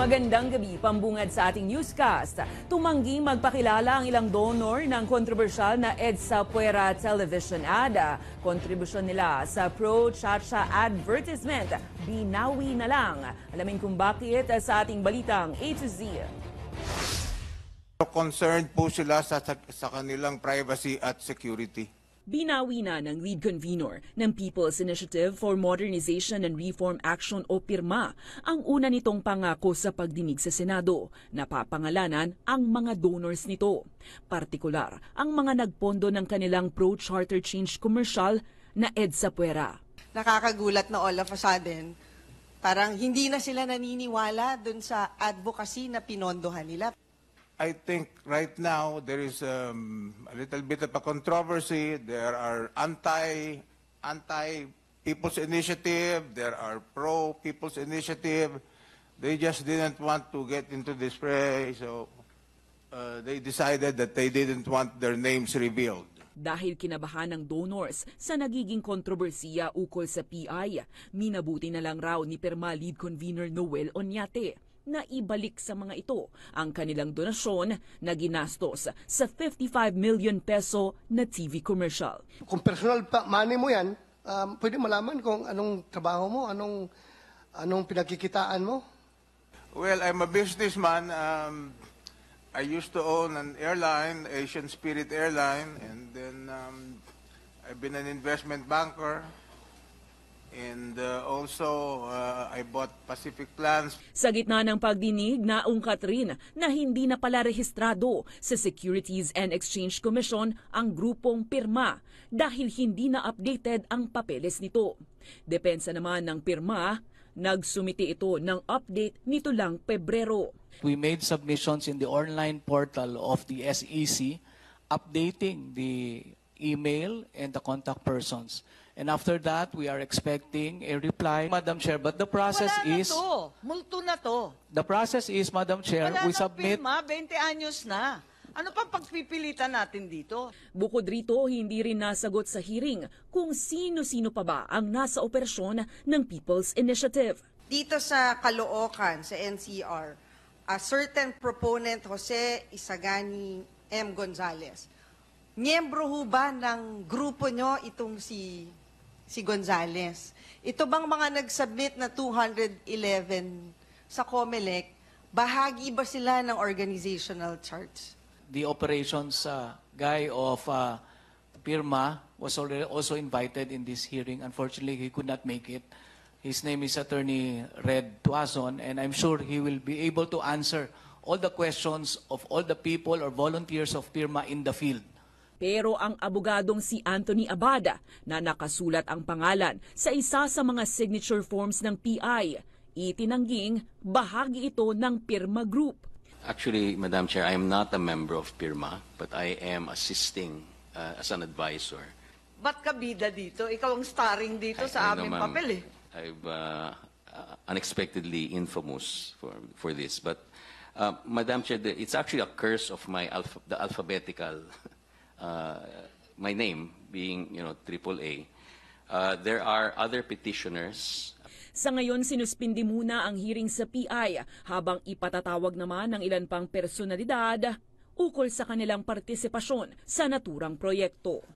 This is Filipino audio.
Magandang gabi, pambungad sa ating newscast. Tumangging magpakilala ang ilang donor ng kontrobersyal na EDSA Puera television ad. Kontribusyon nila sa pro-chacha advertisement, binawi na lang. Alamin kung bakit sa ating balitang A to Z. Concerned po sila sa kanilang privacy at security. Binawi na ng lead convener ng People's Initiative for Modernization and Reform Action o PIRMA ang una nitong pangako sa pagdinig sa Senado na papangalanan ang mga donors nito. Partikular, ang mga nagpondo ng kanilang pro-charter change commercial na EDSA Puera. Nakakagulat na all of a sudden, parang hindi na sila naniniwala dun sa advocacy na pinondohan nila. I think right now there is a little bit of a controversy. There are anti-People's Initiative, there are pro-People's Initiative. They just didn't want to get into this fray, so they decided that they didn't want their names revealed. Dahil kinabahan ng donors sa nagiging kontrobersiya ukol sa PI, minabuti na lang raw ni PIRMA lead convener Noel Oñate na ibalik sa mga ito ang kanilang donasyon na ginastos sa 55 million peso na TV commercial. Kung personal money mo yan, pwede malaman kung anong trabaho mo, anong pinagkikitaan mo. Well, I'm a businessman. I used to own an airline, Asian Spirit Airline, and then I've been an investment banker. And also, I bought Pacific Plans. Sa gitna ng pagdinig, naungkat rin na hindi na pala rehistrado sa Securities and Exchange Commission ang grupong PIRMA dahil hindi na updated ang papeles nito. Depensa naman ng PIRMA, nagsumiti ito ng update nito lang Pebrero. We made submissions in the online portal of the SEC updating the email and the contact persons. And after that, we are expecting a reply, Madam Chair. But the process is... Wala na to. Multo na to. The process is, Madam Chair, we submit... Wala na PIRMA, 20 anyos na. Ano pang pagpipilitan natin dito? Bukod rito, hindi rin nasagot sa hearing kung sino-sino pa ba ang nasa operasyon ng People's Initiative. Dito sa Caloocan, sa NCR, a certain proponent, Jose Isagani M. Gonzales, miyembro ho ba ng grupo nyo itong si Gonzales? Ito bang mga nag-submit na 211 sa COMELEC, bahagi ba sila ng organizational charts? The operations guy of PIRMA was also invited in this hearing. Unfortunately, he could not make it. His name is Attorney Red Tuazon, and I'm sure he will be able to answer all the questions of all the people or volunteers of PIRMA in the field. Pero ang abogadong si Anthony Abada na nakasulat ang pangalan sa isa sa mga signature forms ng PI, itinangging bahagi ito ng PIRMA Group. Actually, Madam Chair, I am not a member of PIRMA, but I am assisting as an advisor. Ba't ka bida dito? Ikaw ang starring dito sa aming papel eh. I'm unexpectedly infamous for this. But, Madam Chair, it's actually a curse of the alphabetical, my name being, AAA. There are other petitioners. Sa ngayon, sinuspindi muna ang hearing sa PI habang ipatatawag naman ng ilan pang personalidad ukol sa kanilang partisipasyon sa naturang proyekto.